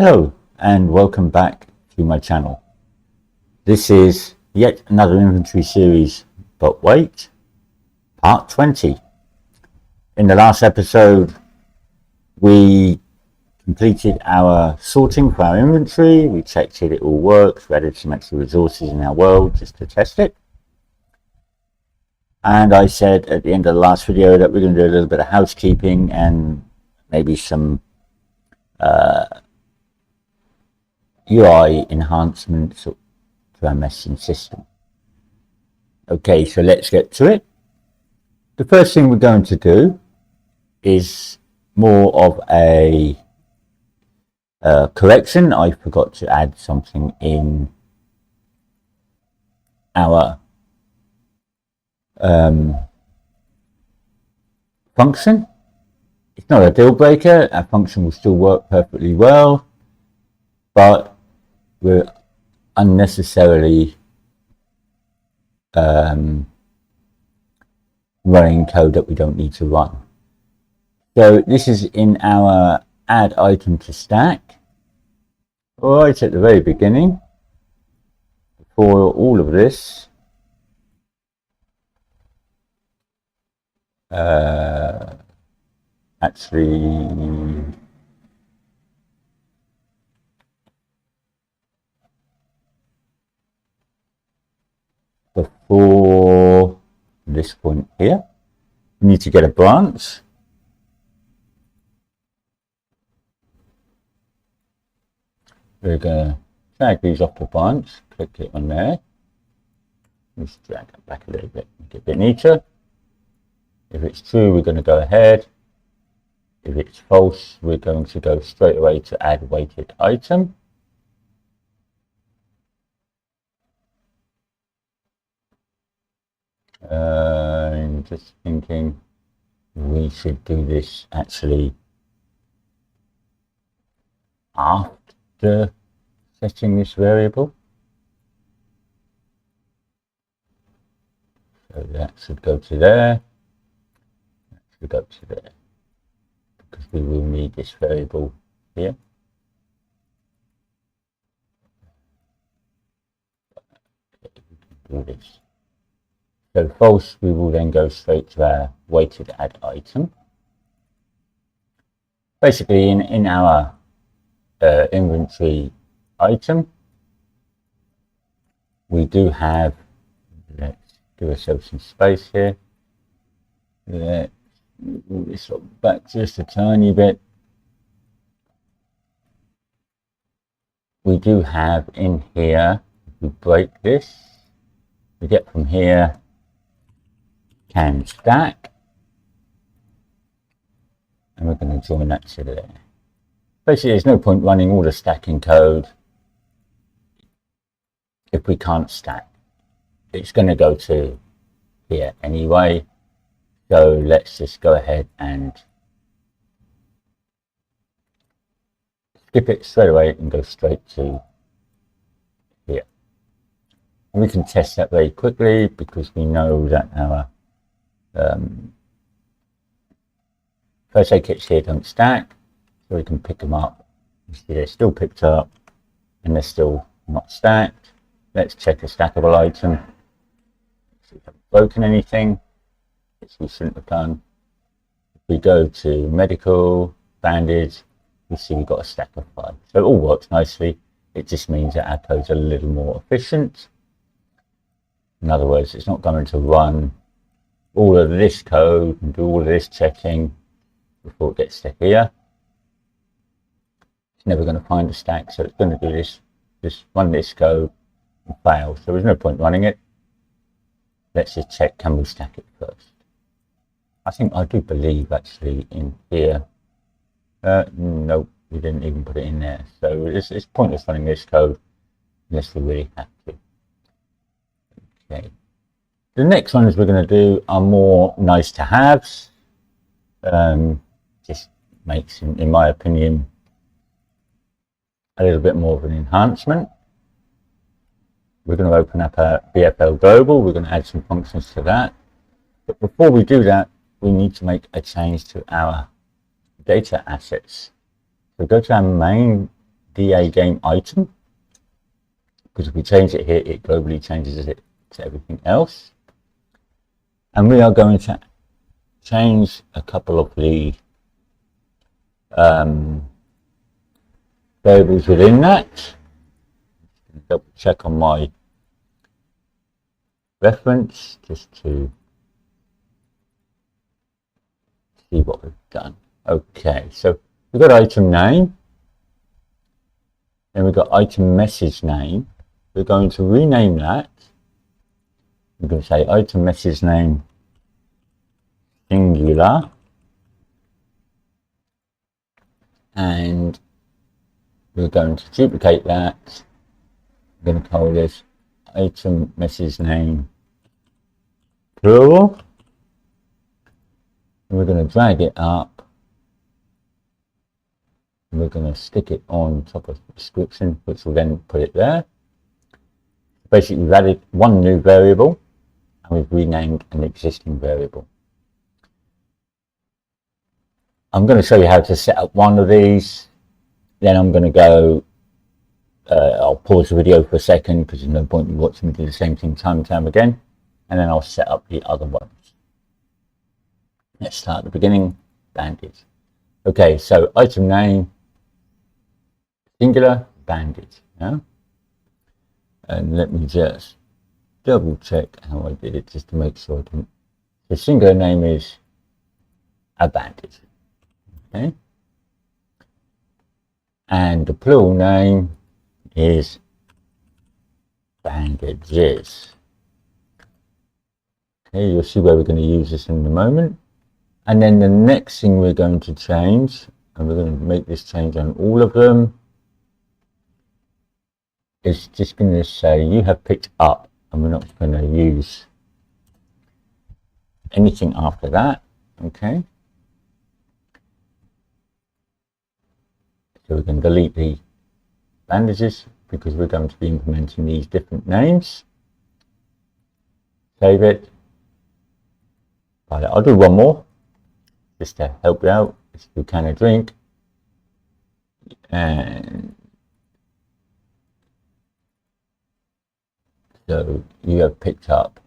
Hello and welcome back to my channel. This is yet another inventory series, but wait, part 20. In the last episode we completed our sorting for our inventory, we checked it all works, we added some extra resources in our world just to test it. And I said at the end of the last video that we're going to do a little bit of housekeeping and maybe some UI enhancements to our messaging system. Okay, so let's get to it. The first thing we're going to do is more of a correction. I forgot to add something in our function. It's not a deal breaker. Our function will still work perfectly well, but we're unnecessarily running code that we don't need to run. So this is in our add item to stack, right at the very beginning, before all of this. Actually, before this point here, we need to get a branch. We're going to drag these off the branch, click it on there. Let's drag it back a little bit, make it a bit neater. If it's true, we're going to go ahead. If it's false, we're going to go straight away to add weighted item. I'm just thinking we should do this actually after setting this variable. So that should go to there, that should go to there, because we will need this variable here. Okay, we can do this. So false, we will then go straight to our weighted add item. Basically, in our inventory item, we do have, let's give ourselves some space here. Let's move this back just a tiny bit. We do have in here, if we break this, we get from here can stack, and we're going to join that to there. Basically, there's no point running all the stacking code if we can't stack. It's going to go to here anyway, so let's just go ahead and skip it straight away and go straight to here. And we can test that very quickly because we know that our first aid kits here don't stack, so we can pick them up. You see they're still picked up and they're still not stacked. Let's check a stackable item. See if we haven't broken anything, which we shouldn't have done. If we go to medical, bandage, we see we've got a stack of 5. So it all works nicely. It just means that our code's a little more efficient. In other words, it's not going to run all of this code and do all of this checking before it gets to here. It's never going to find a stack, so it's going to do this, just run this code and fail. So there's no point running it. Let's just check, can we stack it first? I do believe actually in here, nope, we didn't even put it in there. So it's pointless running this code unless we really have to. Okay. The next ones we're going to do are more nice to haves. Just makes, in my opinion, a little bit more of an enhancement. We're going to open up a BFL Global. We're going to add some functions to that. But before we do that, we need to make a change to our data assets. So go to our main DA game item, because if we change it here, it globally changes it to everything else. And we are going to change a couple of the variables within that. Double check on my reference just to see what we've done. Okay, so we've got item name, then we've got item message name. We're going to rename that. We're going to say item message name singular, and we're going to duplicate that. We're going to call this item message name plural, and we're going to drag it up, and we're going to stick it on top of the description, which will then put it there. Basically, we've added one new variable and we've renamed an existing variable. I'm going to show you how to set up one of these, then I'm going to go, I'll pause the video for a second because there's no point in watching me do the same thing time and time again, and then I'll set up the other ones. Let's start at the beginning, bandage. Okay, so item name, singular, bandage. Yeah? And let me just double check how I did it just to make sure I didn't. The singular name is a bandage. Okay. And the plural name is bandages. Okay, you'll see where we're going to use this in a moment. And then the next thing we're going to change, and we're going to make this change on all of them, is just going to say you have picked up, and we're not going to use anything after that. Okay. So we can delete the bandages because we're going to be implementing these different names. Save it. Right, I'll do one more just to help you out. If you can a drink, and so you have picked up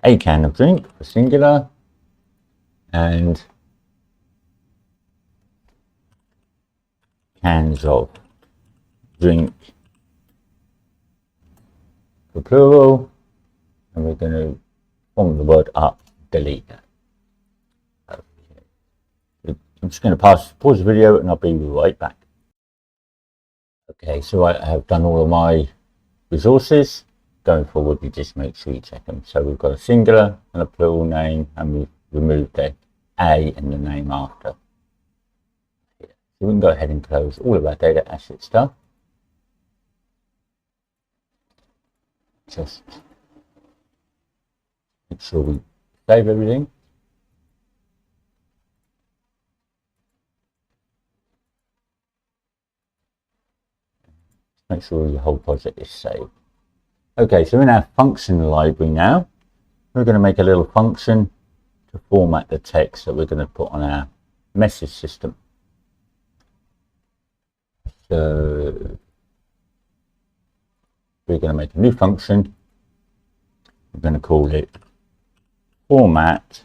a can of drink for singular, and cans of drink for plural, and we're going to form the word up, delete that. Okay. I'm just going to pause the video and I'll be right back. Okay, so I have done all of my resources. Going forward, you just make sure you check them. So we've got a singular and a plural name, and we've removed the A and the name after. So we can go ahead and close all of our data asset stuff. Just make sure we save everything. Make sure your whole project is saved. Okay, so in our function library now, we're going to make a little function to format the text that we're going to put on our message system. So we're going to make a new function. We're going to call it format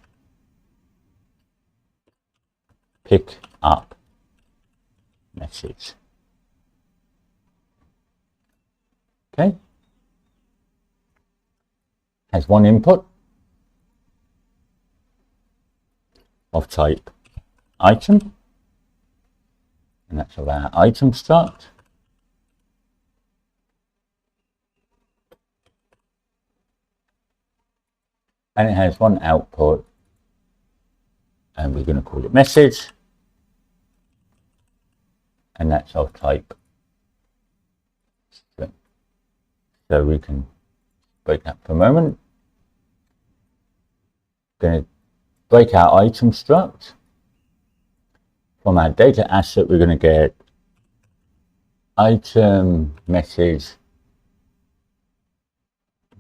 pick up message. Okay. Has one input of type item, and that's of our item struct. And it has one output, and we're going to call it message, and that's of type string. So we can break that for a moment. Going to break our item struct. From our data asset, we're going to get item message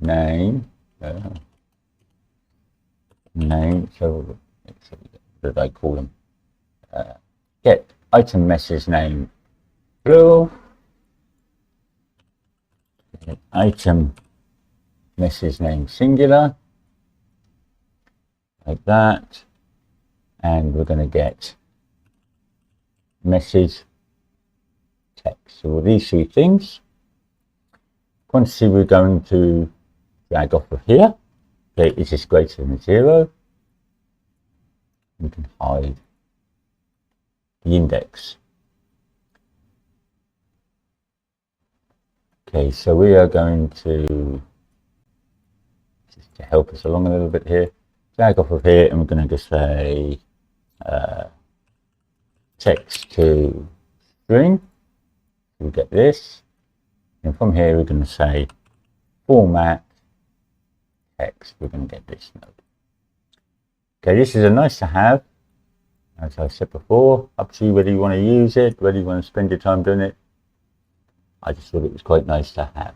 name. Name. So what did I call them? get item message name plural, get item message name singular, like that, and we're going to get message text. So these three things. Quantity we're going to drag off of here. Okay, is this greater than 0? We can hide the index. Okay, so we are going to, just to help us along a little bit here, drag off of here, and we're going to just say text to string. We get this, and from here we're going to say format text. We're going to get this node. Okay, this is a nice to have, as I said before, up to you whether you want to use it, whether you want to spend your time doing it. I just thought it was quite nice to have.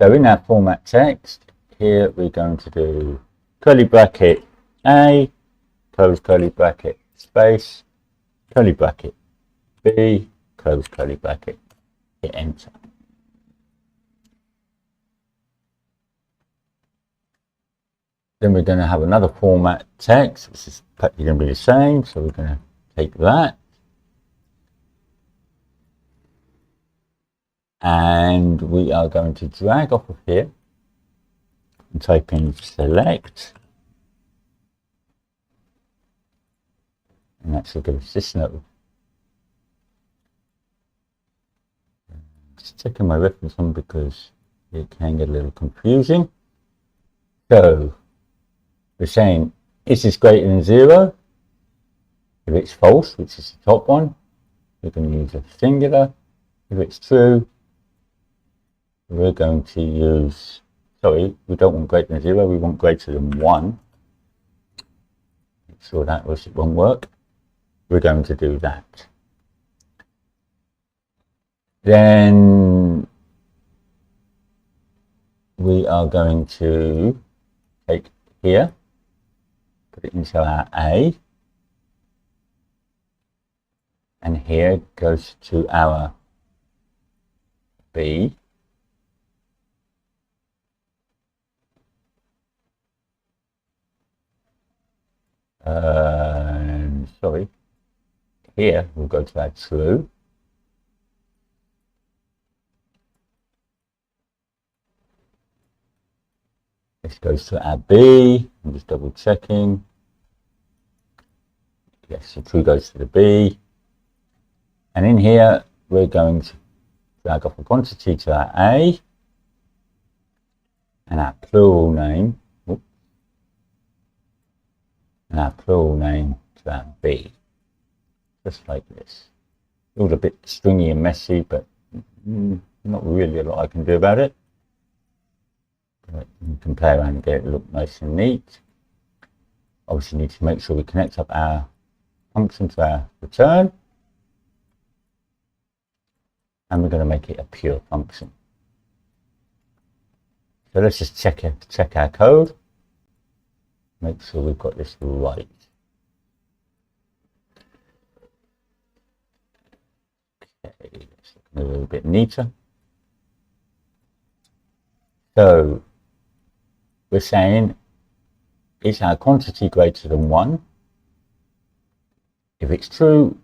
So in that format text, here we're going to do curly bracket A, close curly bracket, space, curly bracket B, close curly bracket, hit enter. Then we're going to have another format text, which is practically going to be the same. So we're going to take that. And we are going to drag off of here and type in select. And that should give us this node. Just checking my reference on because it can get a little confusing. So we're saying, is this greater than 0? If it's false, which is the top one, we're going to use a singular. If it's true, we're going to use, sorry, we don't want greater than 0, we want greater than 1. Make sure that won't work. We're going to do that. Then we are going to take here, put it into our A, and here goes to our B. Sorry, here we'll go to our true. This goes to our B. I'm just double checking. Yes, the true goes to the B. And in here, we're going to drag off a quantity to our A and our plural name. And our plural name to our B. Just like this. It was a bit stringy and messy, but not really a lot I can do about it. But you can play around and get it look nice and neat. Obviously, need to make sure we connect up our function to our return. And we're going to make it a pure function. So let's just check our code. Make sure we've got this right. Okay, let's look a little bit neater. So we're saying, is our quantity greater than 1? If it's true,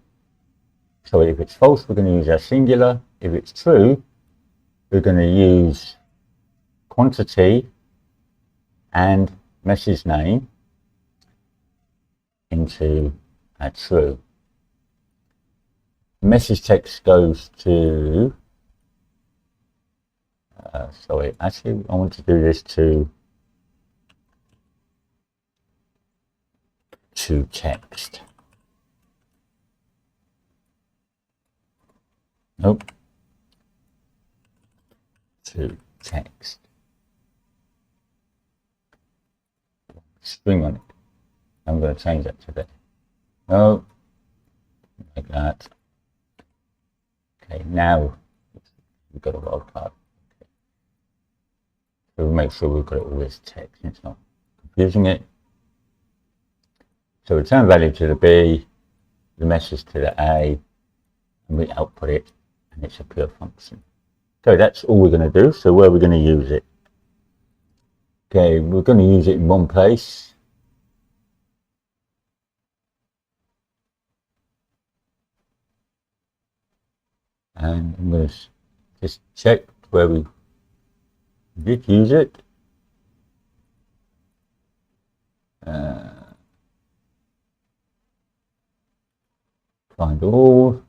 sorry, if it's false, we're going to use our singular. If it's true, we're going to use quantity and message name into our true. Message text goes to, sorry, actually I want to do this to text. Nope. To text. String on it. I'm going to change that to that. No. Like that. Okay, now we've got a wildcard. Okay. So we'll make sure we've got it all as text. It's not confusing it. So return value to the B, the message to the A, and we output it, and it's a pure function. So that's all we're going to do. So where are we going to use it? Okay, we're going to use it in one place. And I'm going to just check where we did use it. Find all.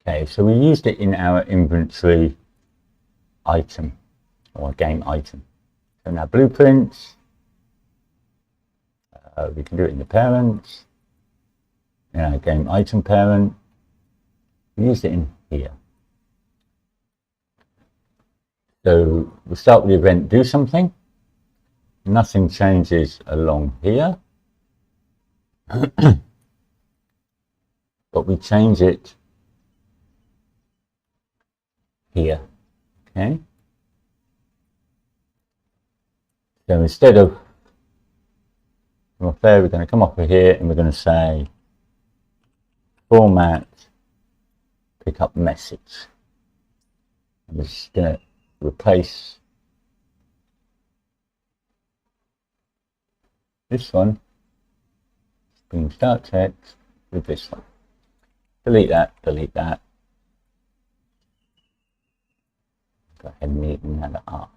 Okay, so we used it in our inventory item or game item. So now blueprints, we can do it in the parents, in our game item parent. We used it in here. So we'll start with the event do something. Nothing changes along here. But we change it here. Okay. So instead of from up there, we're going to come up here and we're going to say format pick up message. I'm just going to replace this one, bring start text with this one. Delete that, delete that. Go ahead and neaten that up.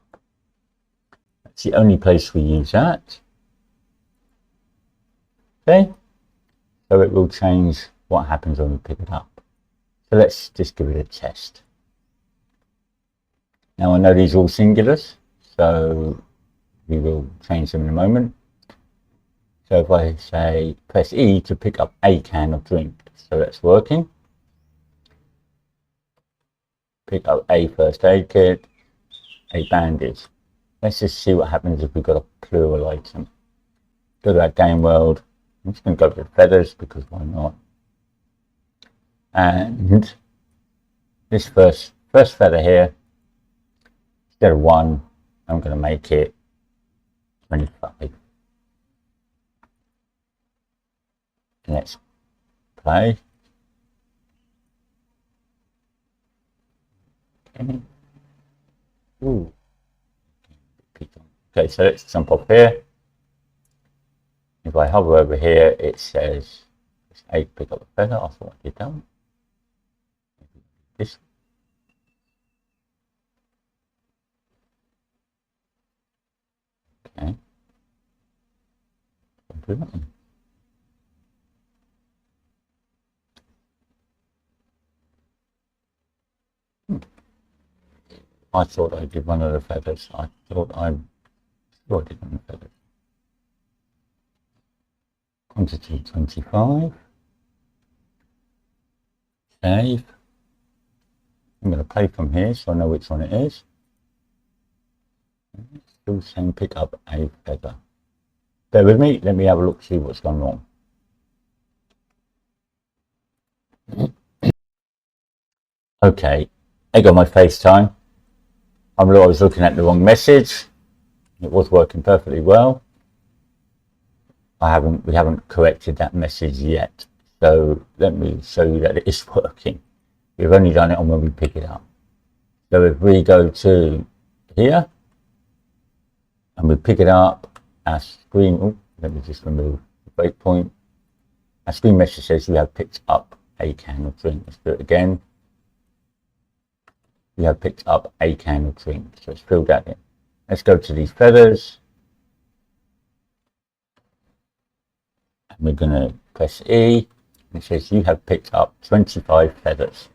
That's the only place we use that. Okay, so it will change what happens when we pick it up. So let's just give it a test. Now I know these are all singulars, so we will change them in a moment. So if I say press E to pick up a can of drink, so that's working. Pick up a first aid kit, a bandage. Let's just see what happens if we've got a plural item. Go to our game world. I'm just going to go with feathers because why not? And this first feather here, instead of 1, I'm going to make it 25. Let's play. Okay. Ooh. Okay, so let's jump off here. If I hover over here, it says A pick up a feather. I thought I did that one. This. Okay. Do that one. I thought I did one of the feathers. I thought I sure I did one of the feathers. Quantity 25. Save. I'm going to play from here so I know which one it is. Still saying pick up a feather. Bear with me, let me have a look, see what's gone wrong. Okay, I got my FaceTime. I was looking at the wrong message. It was working perfectly well. We haven't corrected that message yet. So let me show you that it is working. We've only done it on when we pick it up. So if we go to here and we pick it up, our screen, let me just remove the breakpoint. Our screen message says you have picked up a can of drink. Let's do it again. You have picked up a can of drink. So it's filled that in. Let's go to these feathers. And we're going to press E. It says you have picked up 25 feathers.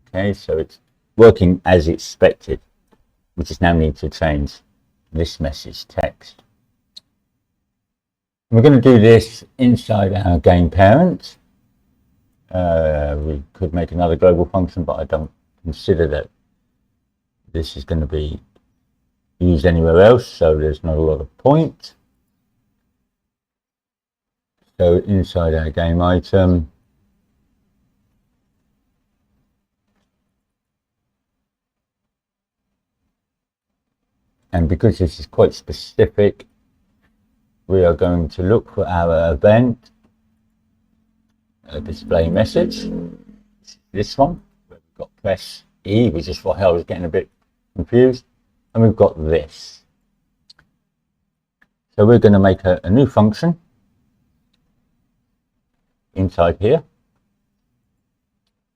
Okay, so it's working as expected. We just now need to change this message text. We're going to do this inside our game parent. We could make another global function, but I don't consider that this is going to be used anywhere else, so there's not a lot of point. So inside our game item, And because this is quite specific, we are going to look for our event display message. This one, we've got press E, which is why I was getting a bit confused. And we've got this. So we're going to make a new function inside here.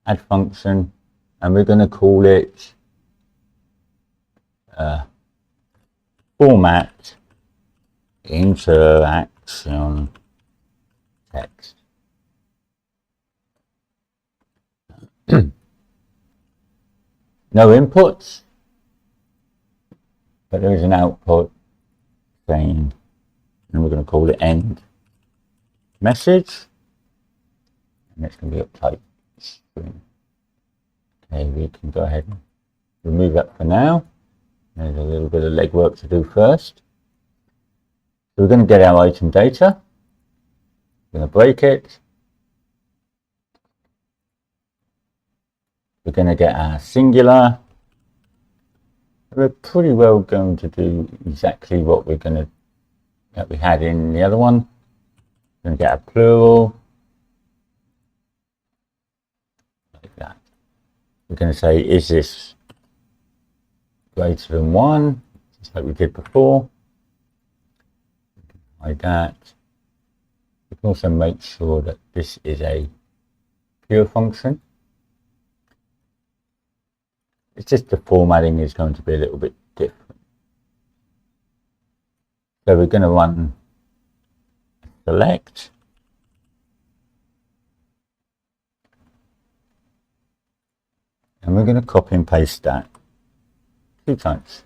Add function, and we're going to call it format interaction text. No inputs, but there is an output saying, and we're going to call it end message, and it's going to be uptype string. Okay, we can go ahead and remove that for now. There's a little bit of legwork to do first. So we're going to get our item data. We're going to break it. We're going to get our singular. We're pretty well going to do exactly what we're going to that we had in the other one. We're going to get a plural. Like that. We're going to say, is this greater than 1? Just like we did before. Like that. We can also make sure that this is a pure function. It's just the formatting is going to be a little bit different. So we're going to run select. And we're going to copy and paste that 2 times.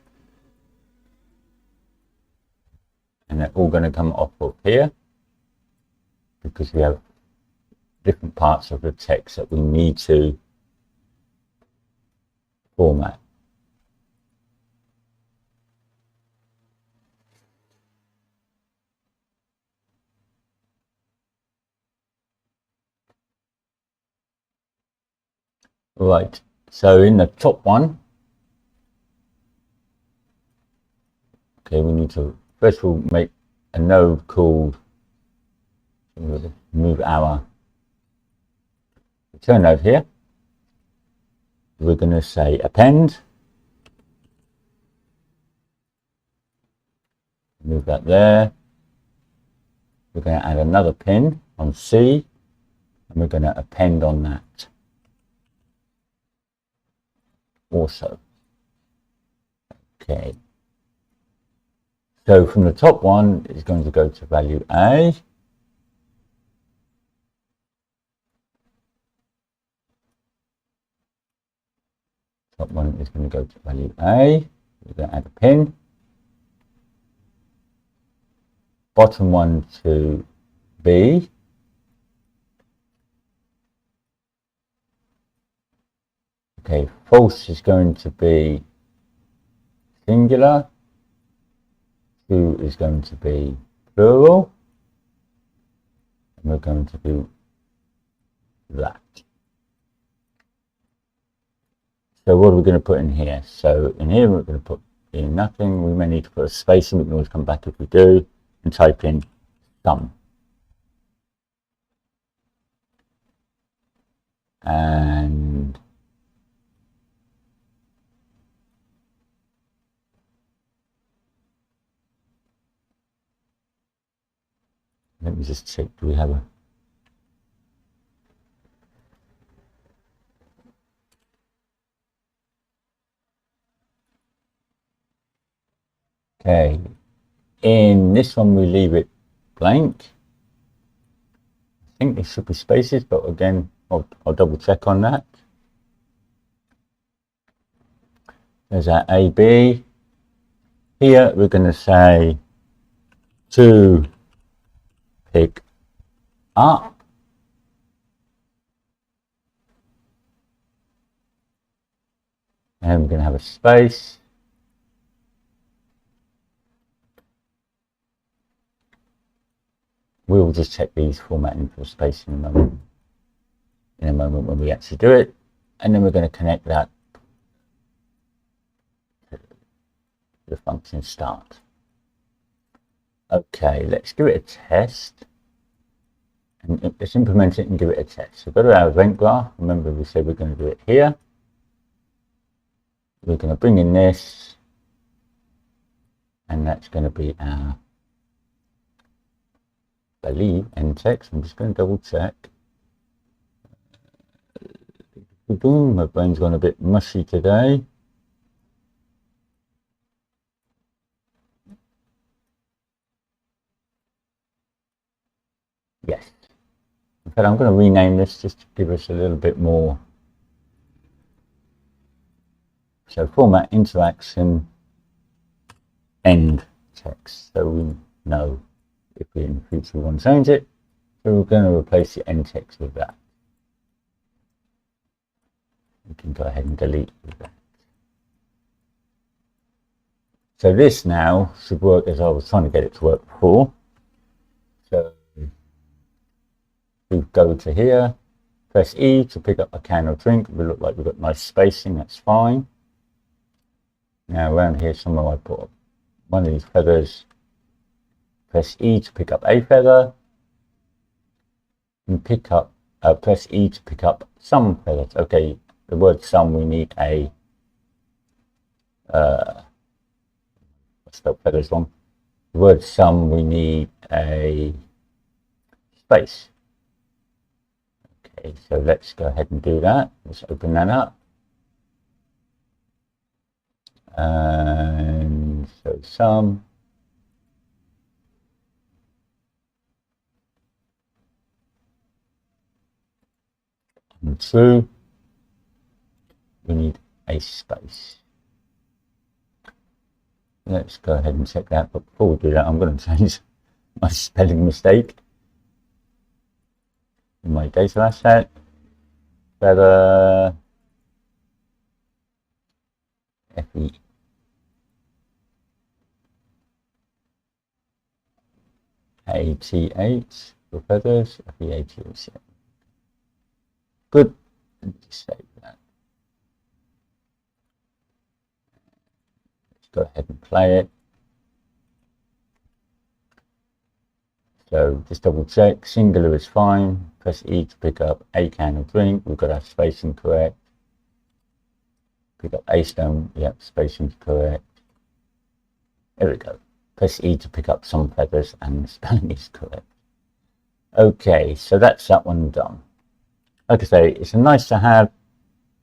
And they're all going to come off of here because we have different parts of the text that we need to format. Right, so in the top one, okay, we need to first of all make a node called, move our return node here. We're going to say append, move that there. We're going to add another pin on C, and we're going to append on that also. Okay, so from the top one it's going to go to value A. Top one is going to go to value A. We're going to add a pin. Bottom one to B. Okay, false is going to be singular. 2 is going to be plural. And we're going to do that. So what are we going to put in here? So in here we're going to put in nothing. We may need to put a space, and we can always come back if we do, and type in sum. And let me just check, do we have a okay, in this one we leave it blank. I think there should be spaces, but again I'll double check on that. There's our AB. Here we're going to say to pick up. And we're going to have a space. We'll just check these formatting for space in a moment when we actually do it. And then we're going to connect that the function start. Okay, let's give it a test. And let's implement it and give it a test. So go to our event graph. Remember we said we're going to do it here. We're going to bring in this. And that's going to be our, I believe, end text. I'm just going to double check. Boom, my brain's gone a bit mushy today. Yes. In fact, I'm going to rename this just to give us a little bit more. So format interaction end text. So we know if we in the future we want to change it. So we're going to replace the end text with that. We can go ahead and delete that. So this now should work as I was trying to get it to work before. So we go to here, press E to pick up a can or drink. We look like we've got nice spacing, that's fine. Now around here somewhere I put one of these feathers. Press E to pick up a feather. And pick up, press E to pick up some feathers. Okay, the word some, we need a, I spelled feathers wrong. The word some, we need a space. Okay, so let's go ahead and do that. Let's open that up. And so some. And true. We need a space. Let's go ahead and check that. But before we do that, I'm going to change my spelling mistake. In my data asset, feather, F-E-A-T-H for feathers, F-E-A-T-H. Good. Let me just save that. Let's go ahead and play it. So just double check, singular is fine. Press E to pick up a can of drink. We've got our spacing correct. Pick up a stone. Yep, spacing's correct. There we go. Press E to pick up some feathers and the spelling is correct. Okay, so that's that one done. Like I say, it's a nice to have.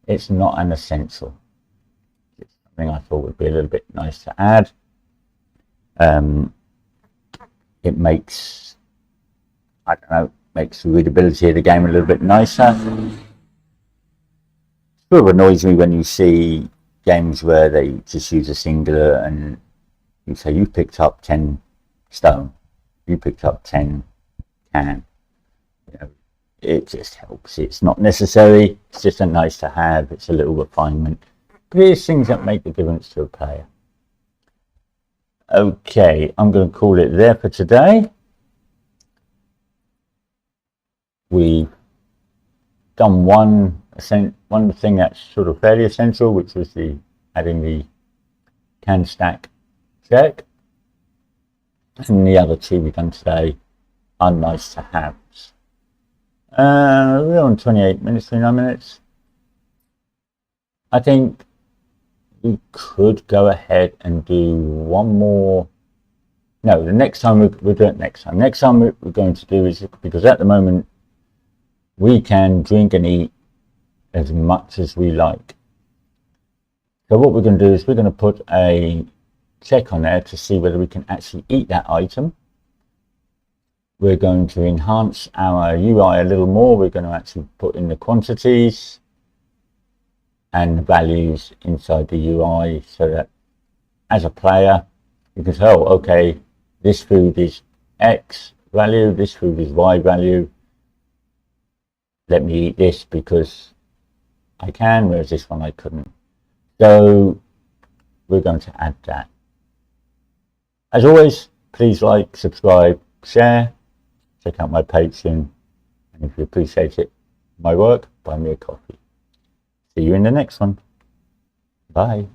It's not an essential. It's something I thought would be a little bit nice to add. It makes, I don't know, makes the readability of the game a little bit nicer. It sort of annoys me when you see games where they just use a singular and you say you picked up 10 stone, you picked up 10 can. You know, it just helps. It's not necessary. It's just a nice to have. It's a little refinement. But here's things that make the difference to a player. Okay, I'm going to call it there for today. We've done one thing that's sort of fairly essential, which was adding the can stack check. And the other two we've done today are nice to haves. We're on 28 minutes, 29 minutes. I think we could go ahead and do one more. No, the next time we'll do it next time. Next time we're going to do is, because at the moment we can drink and eat as much as we like. So what we're going to do is we're going to put a check on there to see whether we can actually eat that item. We're going to enhance our UI a little more. We're going to actually put in the quantities and the values inside the UI so that as a player you can say, oh, okay, this food is X value, this food is Y value. Let me eat this because I can, whereas this one I couldn't. So we're going to add that. As always, please like, subscribe, share, check out my Patreon, and if you appreciate it, my work, buy me a coffee. See you in the next one. Bye.